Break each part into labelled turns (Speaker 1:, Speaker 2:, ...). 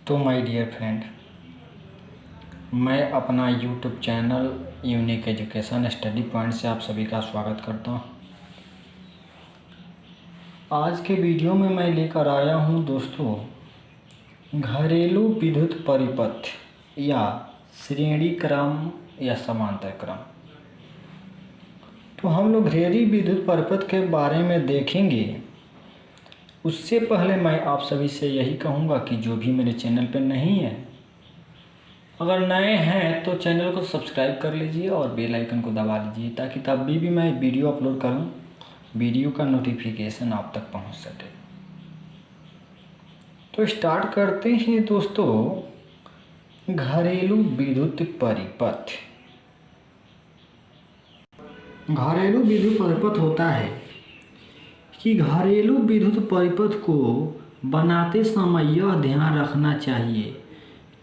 Speaker 1: तो my dear friend, मैं अपना YouTube channel unique education study point से आप सभी का स्वागत करता हूं। आज के वीडियो में मैं लेकर आया हूं दोस्तों, घरेलू विद्युत परिपथ या श्रेणी क्रम या समांतर क्रम। तो हम लोग घरेलू विद्युत परिपथ के बारे में देखेंगे। उससे पहले मैं आप सभी से यही कहूँगा कि जो भी मेरे चैनल पर नहीं है, अगर नए हैं तो चैनल को सब्सक्राइब कर लीजिए और बेल आइकन को दबा लीजिए, ताकि तब भी मैं वीडियो अपलोड करूं, वीडियो का नोटिफिकेशन आप तक पहुंच सके। तो स्टार्ट करते हैं दोस्तों, घरेलू विद्युत परिपथ। घरेलू विद्युत परिपथ होता है कि घरेलू विद्युत परिपथ को बनाते समय यह ध्यान रखना चाहिए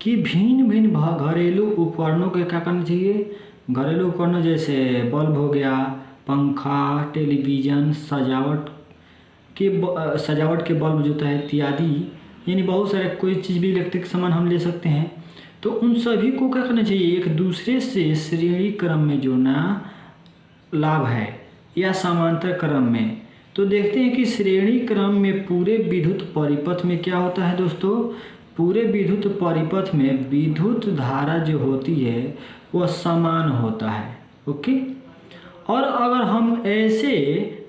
Speaker 1: कि भिन्न भिन्न घरेलू उपकरणों के क्या करना चाहिए। घरेलू उपकरणों जैसे बल्ब हो गया, पंखा, टेलीविज़न, सजावट के बल्ब जो है इत्यादि, यानी बहुत सारे कोई चीज़ भी इलेक्ट्रिक सामान हम ले सकते हैं। तो उन सभी को क्या करना चाहिए, एक दूसरे से श्रेणी क्रम में जोड़ना लाभ है या समांतर क्रम में। तो देखते हैं कि श्रेणी क्रम में पूरे विद्युत परिपथ में क्या होता है दोस्तों। पूरे विद्युत परिपथ में विद्युत धारा जो होती है वह समान होता है। ओके। और अगर हम ऐसे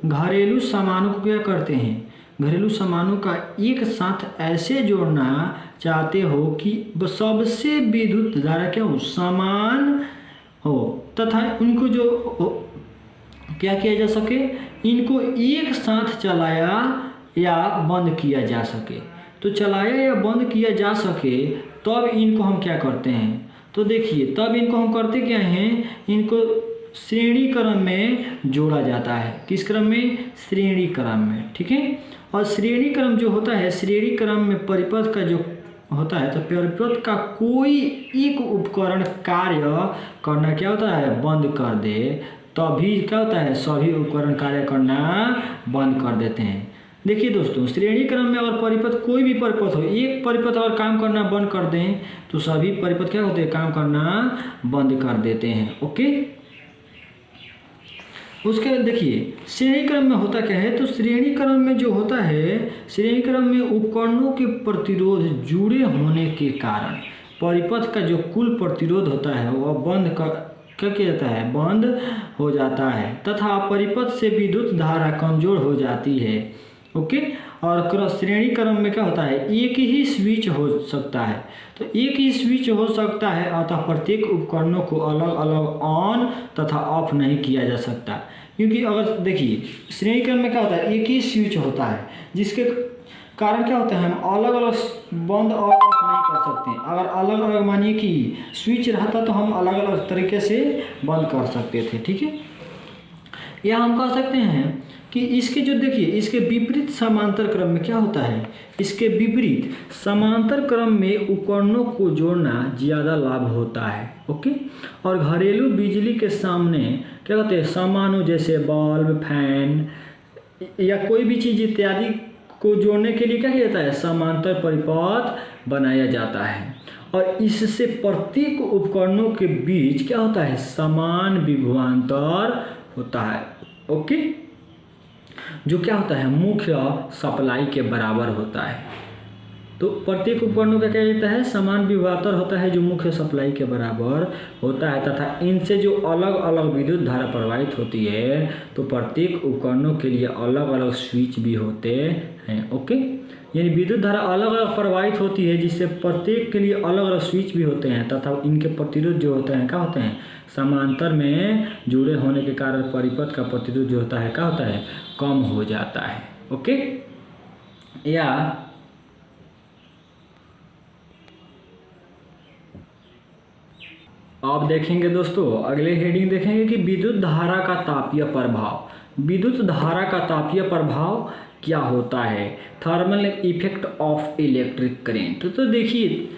Speaker 1: घरेलू सामानों को क्या करते हैं, घरेलू सामानों का एक साथ ऐसे जोड़ना चाहते हो कि सबसे विद्युत धारा क्या हो, समान हो, तथा उनको जो क्या किया जा सके, इनको एक साथ चलाया या बंद किया जा सके। तो चलाया या बंद किया जा सके तब इनको हम क्या करते हैं, तो देखिए तब इनको हम करते क्या हैं, इनको श्रेणी क्रम में जोड़ा जाता है। किस क्रम में, श्रेणी क्रम में। ठीक है। और श्रेणी क्रम जो होता है, श्रेणी क्रम में परिपथ का जो होता है, तो परिपथ का कोई एक उपकरण कार्य करना क्या होता है, बंद कर दे, तभी क्या होता है, सभी उपकरण कार्य करना बंद कर देते हैं। देखिए दोस्तों, श्रेणी क्रम में अगर परिपथ कोई भी परिपथ हो, एक परिपथ अगर काम करना बंद कर दें तो सभी परिपथ क्या होते हैं, काम करना बंद कर देते हैं। ओके। उसके देखिए श्रेणी क्रम में होता क्या है, तो श्रेणी क्रम में जो होता है, श्रेणी क्रम में उपकरणों के प्रतिरोध जुड़े होने के कारण परिपथ का जो कुल प्रतिरोध होता है वह बंद कर क्या किया जाता है, बंद हो जाता है, तथा परिपथ से विद्युत धारा कमजोर हो जाती है। ओके। और श्रेणी क्रम में क्या होता है, एक ही स्विच हो सकता है, तो एक ही स्विच हो सकता है, अतः प्रत्येक उपकरणों को अलग अलग ऑन तथा ऑफ नहीं किया जा सकता। क्योंकि अगर देखिए श्रेणी क्रम में क्या होता है, एक ही स्विच होता है, जिसके कारण क्या होता है, हम अलग अलग बंद और ऑफ नहीं कर सकते। अगर अलग अलग मानिए कि स्विच रहता तो हम अलग अलग तरीके से बंद कर सकते थे। ठीक है। या हम कह सकते हैं कि इसके जो देखिए इसके विपरीत समांतर क्रम में क्या होता है, इसके विपरीत समांतर क्रम में उपकरणों को जोड़ना ज़्यादा लाभ होता है। ओके। और घरेलू बिजली के सामने क्या कहते हैं, सामानों जैसे बल्ब, फैन या कोई भी चीज़ इत्यादि को जोड़ने के लिए क्या किया जाता है, समांतर परिपथ बनाया जाता है। और इससे प्रत्येक उपकरणों के बीच क्या होता है, समान विभवांतर होता है। ओके। जो क्या होता है, मुख्य सप्लाई के बराबर होता है। तो प्रत्येक उपकरणों का क्या होता है, समान विभवांतर होता है जो मुख्य सप्लाई के बराबर होता है, तथा इनसे जो अलग अलग विद्युत धारा प्रवाहित होती है, तो प्रत्येक उपकरणों के लिए अलग अलग स्विच भी होते हैं। ओके। यानी विद्युत धारा अलग अलग प्रवाहित होती है, जिससे प्रत्येक के लिए अलग अलग स्विच भी होते हैं, तथा इनके प्रतिरोध जो होते हैं क्या होते हैं, समांतर में जुड़े होने के कारण परिपथ का प्रतिरोध जो होता है क्या होता है, कम हो जाता है। ओके। या आप देखेंगे दोस्तों, अगले हेडिंग देखेंगे कि विद्युत धारा का तापीय प्रभाव। विद्युत धारा का तापीय प्रभाव क्या होता है, thermal effect of electric current. तो देखिए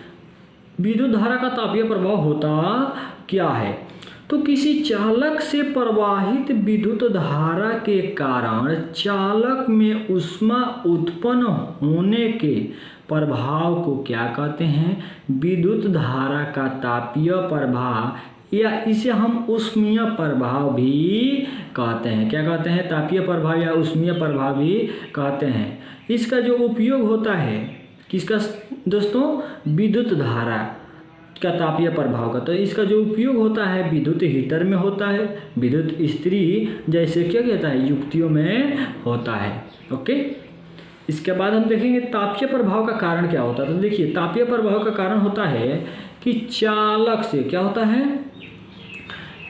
Speaker 1: विद्युत धारा का तापीय प्रभाव होता क्या है, तो किसी चालक से प्रवाहित विद्युत धारा के कारण चालक में ऊष्मा उत्पन्न होने के प्रभाव को क्या कहते हैं? विद्युत धारा का तापीय प्रभाव या इसे हम ऊष्मीय प्रभाव भी कहते हैं। क्या कहते हैं? तापीय प्रभाव या ऊष्मीय प्रभाव भी कहते हैं। इसका जो उपयोग होता है किसका दोस्तों? विद्युत धारा का तापीय प्रभाव का। तो इसका जो उपयोग होता है विद्युत हीटर में होता है, विद्युत इस्त्री जैसे क्या कहता है युक्तियों में होता है। ओके, इसके बाद हम देखेंगे तापीय प्रभाव का कारण क्या होता है। तो देखिए तापीय प्रभाव का कारण होता है कि चालक से क्या होता है?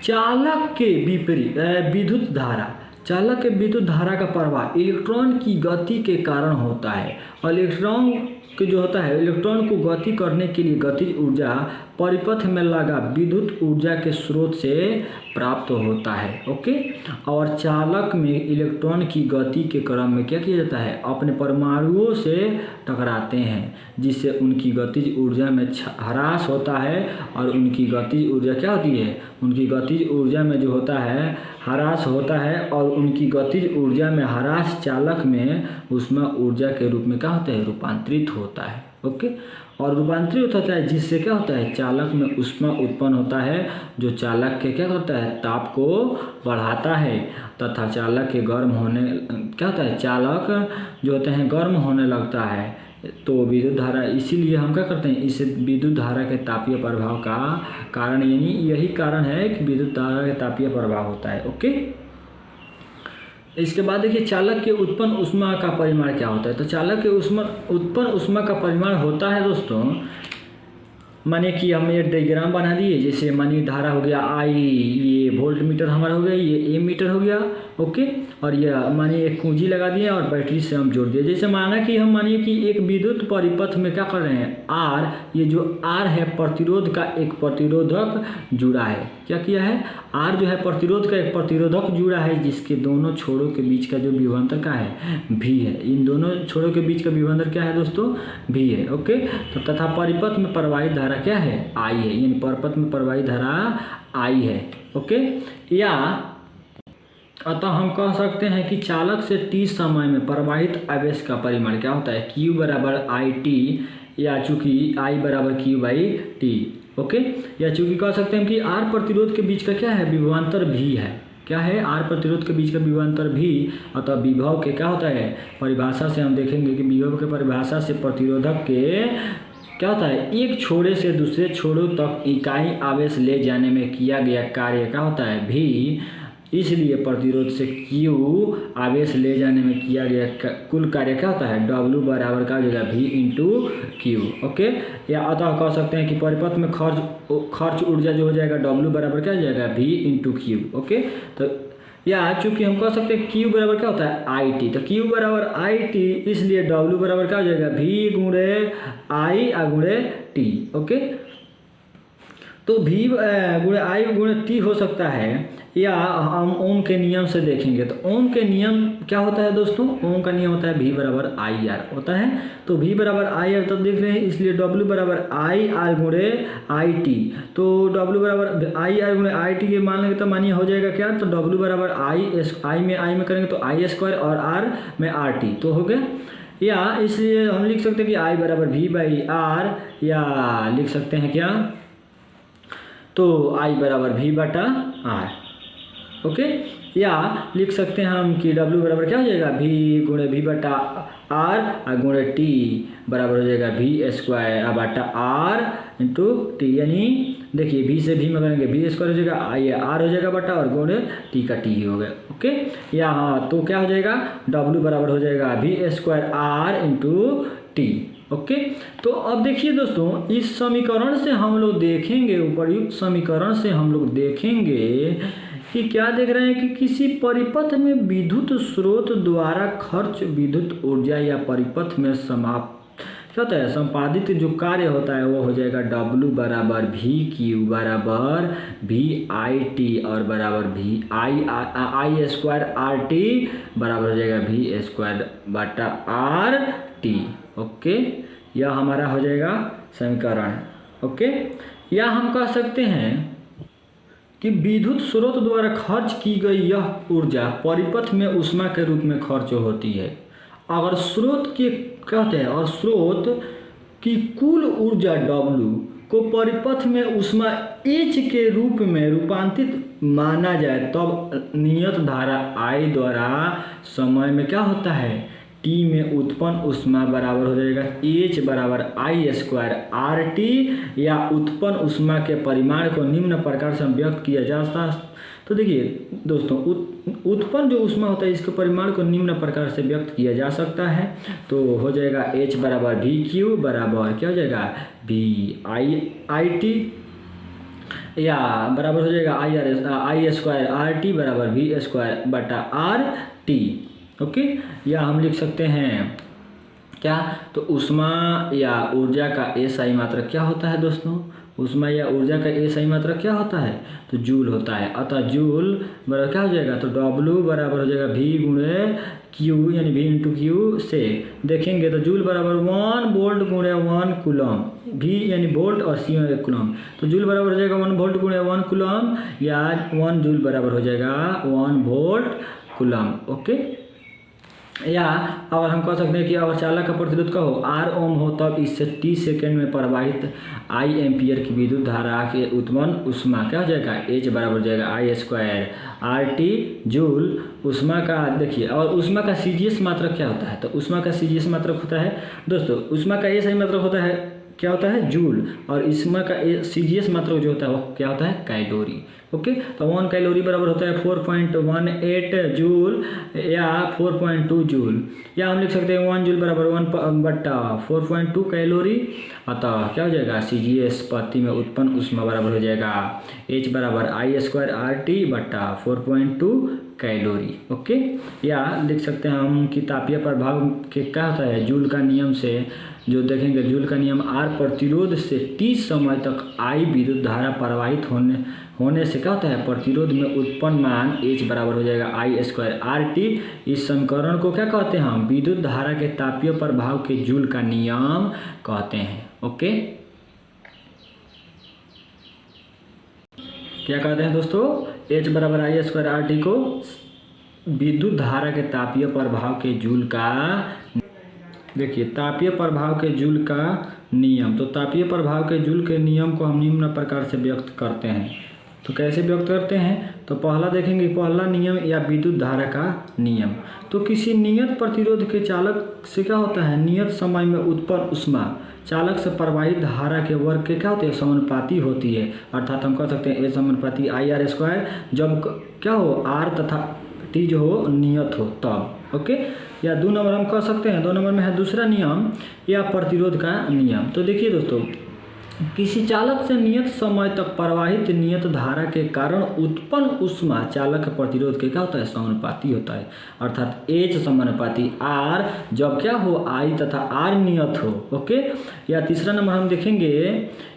Speaker 1: चालक के विपरीत विद्युत धारा, चालक के विद्युत धारा का प्रवाह इलेक्ट्रॉन की गति के कारण होता है। और इलेक्ट्रॉन के जो होता है, इलेक्ट्रॉन को गति करने के लिए गतिज ऊर्जा परिपथ में लगा विद्युत ऊर्जा के स्रोत से प्राप्त होता है। ओके, और चालक में इलेक्ट्रॉन की गति के क्रम में क्या किया जाता है? अपने परमाणुओं से टकराते हैं, जिससे उनकी गतिज ऊर्जा में ह्रास होता है। और उनकी गतिज ऊर्जा क्या होती है? उनकी गतिज ऊर्जा में जो होता है ह्रास होता है, और उनकी गतिज ऊर्जा में ह्रास चालक में ऊष्मा ऊर्जा के रूप में क्या होता है? रूपांतरित होता है। ओके, और रूपांतरित होता है जिससे क्या होता है? चालक में ऊष्मा उत्पन्न होता है, जो चालक के क्या करता है? ताप को बढ़ाता है तथा चालक के गर्म होने क्या होता है? चालक जो होते हैं गर्म होने लगता है। तो विद्युत धारा, इसीलिए हम क्या करते हैं? इसे विद्युत धारा के तापीय प्रभाव का कारण, यानी यही कारण है कि विद्युत धारा के तापीय प्रभाव होता है। ओके, इसके बाद देखिए चालक के उत्पन्न ऊष्मा का परिमाण क्या होता है। तो चालक के उत्पन्न ऊष्मा का परिमाण होता है दोस्तों, मानिए कि हम एक डायग्राम बना दिए, जैसे मानिए धारा हो गया आई, ये वोल्ट मीटर हमारा हो गया, ये मीटर हो गया। ओके, और ये मानिए एक कुंजी लगा दिए और बैटरी से हम जोड़ दिए। जैसे माना कि हम मानिए कि एक विद्युत परिपथ में क्या कर रहे हैं? आर, ये जो आर है प्रतिरोध का एक प्रतिरोधक जुड़ा है। क्या किया है? आर जो है प्रतिरोध का एक प्रतिरोधक जुड़ा है, जिसके दोनों छोरों के बीच का जो विभवांतर क्या है? भी है। इन दोनों छोरों के बीच का विभवांतर क्या है दोस्तों? भी है। ओके, तो तथा परिपथ में प्रवाहित धारा क्या है? आई है, यानी परिपथ में प्रवाहित धारा आई है। ओके, या अतः हम कह सकते हैं कि चालक से t समय में प्रवाहित आवेश का परिमाण क्या होता है? Q बराबर आई टी, या चूंकि I बराबर Q बाई टी। ओके, या चूंकि कह सकते हैं कि R प्रतिरोध के बीच का क्या है? विभवांतर भी है। क्या है? R प्रतिरोध के बीच का विभवांतर भी। अतः विभव के क्या होता है? परिभाषा से हम देखेंगे कि विभव के परिभाषा से प्रतिरोधक के क्या होता है? एक छोरे से दूसरे छोरों तक इकाई आवेश ले जाने में किया गया कार्य क्या होता है? भी। इसलिए प्रतिरोध से Q आवेश ले जाने में किया गया कुल कार्य क्या होता है? W बराबर का हो जाएगा V इंटू क्यू। ओके, या अतः कह सकते हैं कि परिपथ में खर्च ऊर्जा जो हो जाएगा W बराबर क्या हो जाएगा? V into Q. ओके, तो या चूंकि हम कह सकते हैं Q बराबर क्या होता है? आई टी, तो Q बराबर आई टी, इसलिए W बराबर क्या हो जाएगा? V गुणे आई गुणे टी। ओके, तो V गुणे आई गुणे टी हो सकता है, या हम ओम के नियम से देखेंगे। तो ओम के नियम क्या होता है दोस्तों? ओम का नियम होता है V बराबर आई आर होता है। तो V बराबर आई आर तब देख रहे हैं, इसलिए W बराबर आई आर गुणे आई टी। तो W बराबर आई आर गुणे आई टी के मान लेंगे तो मानिए हो जाएगा क्या? तो W बराबर आई में करेंगे तो आई स्क्वायर और R में आर टी, तो हो गया। या इसलिए हम लिख सकते हैं कि I बराबर V बाई आर, या लिख सकते हैं क्या? तो I बराबर V बटा आर। ओके, या लिख सकते हैं हम कि W बराबर क्या हो जाएगा? V गुणे V बटा आर गुणे टी बराबर हो जाएगा V स्क्वायर बटा आर इंटू टी। यानी देखिए V से V में करेंगे V स्क्वायर हो जाएगा, ये R हो जाएगा बटा और गुणे टी का टी हो गया। ओके, या हाँ, तो क्या हो जाएगा? W बराबर हो जाएगा V square R into T. Okay, तो अब देखिए दोस्तों, इस समीकरण से हम लोग देखेंगे, उपर्युक्त समीकरण से हम लोग देखेंगे कि क्या देख रहे हैं कि किसी परिपथ में विद्युत स्रोत द्वारा खर्च विद्युत ऊर्जा या परिपथ में समाप्त क्या होता है? संपादित जो कार्य होता है वो हो जाएगा W बराबर V Q बराबर V आई टी और बराबर V आई स्क्वायर आर टी बराबर हो जाएगा V स्क्वायर बटा आर टी। ओके, यह हमारा हो जाएगा समीकरण। ओके, या हम कह सकते हैं कि विद्युत स्रोत द्वारा खर्च की गई यह ऊर्जा परिपथ में ऊष्मा के रूप में खर्च होती है। अगर स्रोत के कहते हैं, और स्रोत कि कुल ऊर्जा W को परिपथ में ऊष्मा H के रूप में रूपांतरित माना जाए तब नियत धारा I द्वारा समय में क्या होता है, T में उत्पन्न ऊष्मा बराबर हो जाएगा H बराबर I² RT, या उत्पन्न ऊष्मा के परिमाण को निम्न प्रकार से व्यक्त किया जाता है। तो देखिए दोस्तों, उत्पन्न जो ऊष्मा होता है इसके परिमाण को निम्न प्रकार से व्यक्त किया जा सकता है। तो हो जाएगा H बराबर VQ बराबर क्या हो जाएगा VIT, या बराबर हो जाएगा I² RT बराबर V² बटा RT। ओके, या हम लिख सकते हैं क्या, तो ऊष्मा या ऊर्जा का SI मात्रक क्या होता है दोस्तों, ऊष्मा या ऊर्जा का SI मात्रक क्या होता है, तो जूल होता है। अतः जूल बराबर क्या हो जाएगा, तो W बराबर हो जाएगा V गुणे Q, यानी V इंटू Q से देखेंगे तो जूल बराबर 1 वोल्ट गुणे 1 कूलम, V यानी वोल्ट और C कूलम, तो जूल बराबर हो जाएगा 1 वोल्ट गुणे 1 कूलम, या 1 जूल बराबर हो जाएगा 1 वोल्ट कूलम। ओके, या और हम कह सकते हैं कि अगर चालक का प्रतिरोध का हो R ओम हो तब इससे T सेकेंड में प्रवाहित I एम्पियर की विद्युत धारा के उत्पन्न ऊष्मा क्या हो जाएगा, H बराबर हो जाएगा I² RT जूल। ऊष्मा का देखिए, और ऊष्मा का CGS मात्रक क्या होता है, तो ऊष्मा का CGS मात्रक होता है दोस्तों, ऊष्मा का SI मात्रक होता है क्या होता है जूल, और ऊष्मा का CGS मात्रक जो होता है वो क्या होता है कैलोरी। ओके, तो 1 कैलोरी बराबर होता है 4.18 जूल या 4.2 जूल, या हम लिख सकते हैं 1 जूल बराबर 1 बट्टा 4.2 कैलोरी। अतः क्या हो जाएगा CGS पत्ती में उत्पन्न ऊष्मा बराबर हो जाएगा H बराबर I² RT बट्टा 4.2 कैलोरी। ओके, या लिख सकते हैं हम कि तापीय प्रभाव के क्या होता है, जूल का नियम से जो देखेंगे, जूल का नियम R प्रतिरोध से T समय तक I विद्युत धारा प्रवाहित होने से क्या होता है, प्रतिरोध में उत्पन्न मान H बराबर हो जाएगा I² RT। इस समीकरण को क्या कहते हैं हम, विद्युत धारा के तापीय प्रभाव के जूल का नियम कहते हैं। ओके, क्या कहते हैं दोस्तों, H बराबर I² RT को विद्युत धारा के तापीय प्रभाव के जूल का, देखिए तापीय प्रभाव के जूल का नियम, तो तापीय प्रभाव के जूल के नियम को हम निम्न प्रकार से व्यक्त करते हैं। तो कैसे व्यक्त करते हैं, तो पहला देखेंगे, पहला नियम या विद्युत धारा का नियम, तो किसी नियत प्रतिरोध के चालक से क्या होता है, नियत समय में उत्पन्न ऊष्मा चालक से प्रवाहित धारा के वर्ग के क्या होते हैं, समानुपाती होती है। अर्थात हम कह सकते हैं A समानुपाती IR², जब क्या हो R तथा T जो हो नियत हो तब। ओके, या 2 नंबर हम कह सकते हैं, 2 नंबर में है दूसरा नियम या प्रतिरोध का नियम। तो देखिए दोस्तों, किसी चालक से नियत समय तक प्रवाहित नियत धारा के कारण उत्पन्न ऊष्मा चालक प्रतिरोध के क्या होता है, समानुपाती होता है। अर्थात H समानुपाती R जब क्या हो I तथा R नियत हो। ओके, या तीसरा नंबर हम देखेंगे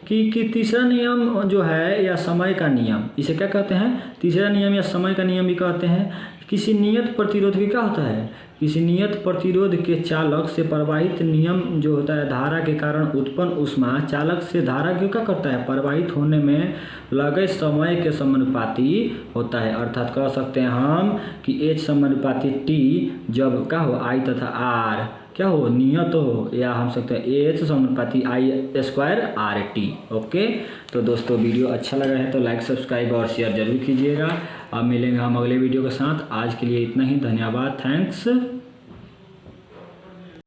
Speaker 1: कि तीसरा नियम जो है या समय का नियम, इसे क्या कहते हैं, तीसरा नियम या समय का नियम भी कहते हैं। किसी नियत प्रतिरोध के क्या होता है, किसी नियत प्रतिरोध के चालक से प्रवाहित नियम जो होता है धारा के कारण उत्पन्न ऊष्मा चालक से धारा क्यों क्या करता है, प्रवाहित होने में लगे समय के समानुपाती होता है। अर्थात कह सकते हैं हम कि H समानुपाती T जब क्या हो I तथा R क्या हो नियत हो, या हम सकते हैं H समानुपाती I² RT। ओके, तो दोस्तों वीडियो अच्छा लगा है तो लाइक सब्सक्राइब और शेयर जरूर कीजिएगा। अब मिलेंगे हम अगले वीडियो के साथ। आज के लिए इतना ही, धन्यवाद, थैंक्स।